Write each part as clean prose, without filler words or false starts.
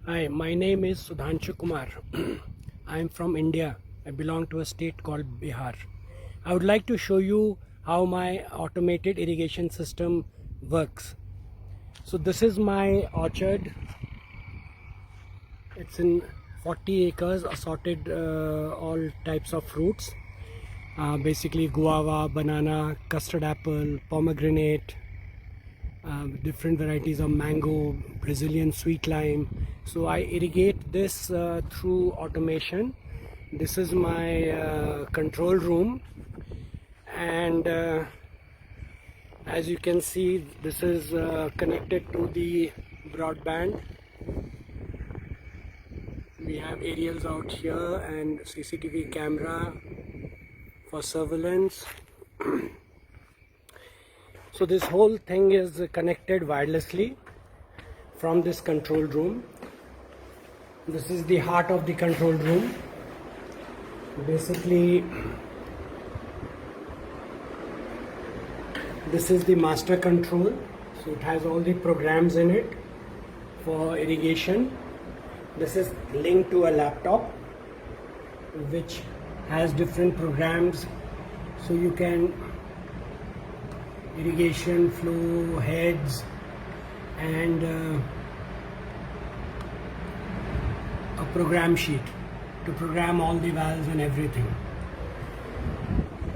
Hi, my name is Sudhanshu Kumar. I am from India. I belong to a state called Bihar. I would like to show you how my automated irrigation system works. So this is my orchard. It's in 40 acres, assorted all types of fruits. Basically guava, banana, custard apple, pomegranate, different varieties of mango, Brazilian sweet lime. So I irrigate this through automation. This is my control room, and as you can see, this is connected to the broadband. We have aerials out here and CCTV camera for surveillance. So this whole thing is connected wirelessly from this control room. This is the heart of the control room. Basically, this is the master control. So it has all the programs in it for irrigation. This is linked to a laptop which has different programs, so you can irrigation, flow, heads, and a program sheet to program all the valves and everything.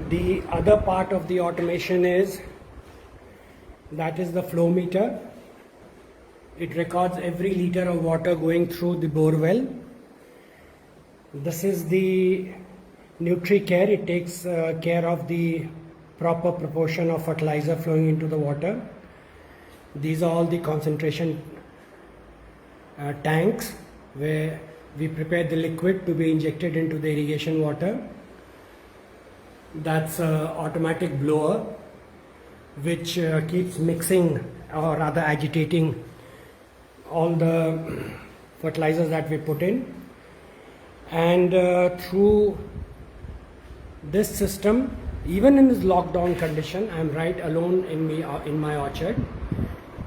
The other part of the automation is the flow meter. It records every liter of water going through the bore well. This is the NutriCare. It takes care of the proper proportion of fertilizer flowing into the water. These are all the concentration tanks where we prepare the liquid to be injected into the irrigation water. That's an automatic blower which keeps mixing, or rather agitating, all the fertilizers that we put in. And through this system, even in this lockdown condition, I'm right alone in my orchard.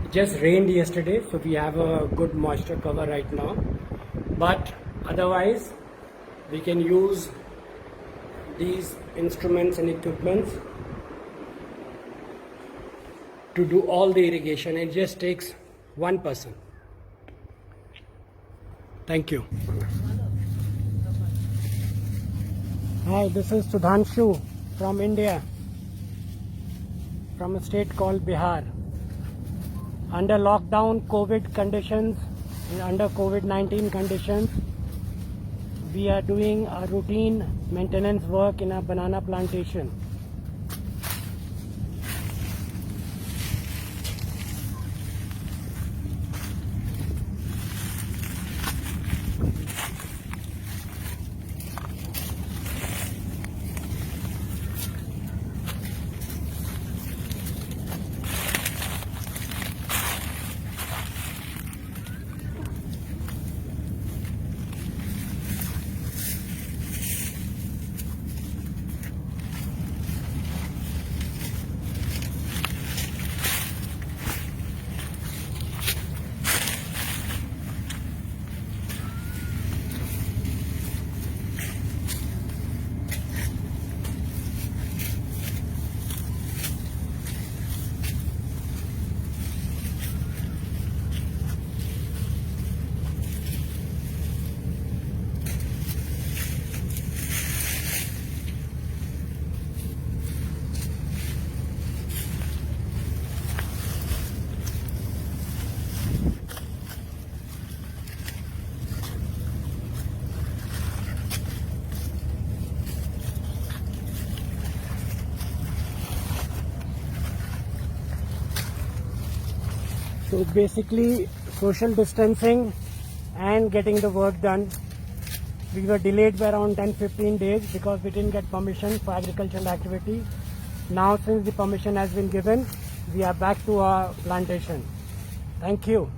It just rained yesterday, so we have a good moisture cover right now. But otherwise, we can use these instruments and equipments to do all the irrigation. It just takes one person. Thank you. Hi, this is Sudhanshu from India, from a state called Bihar. Under lockdown COVID conditions, under COVID-19 conditions, we are doing a routine maintenance work in a banana plantation. So basically, social distancing and getting the work done. We were delayed by around 10-15 days because we didn't get permission for agricultural activity. Now since the permission has been given, we are back to our plantation. Thank you.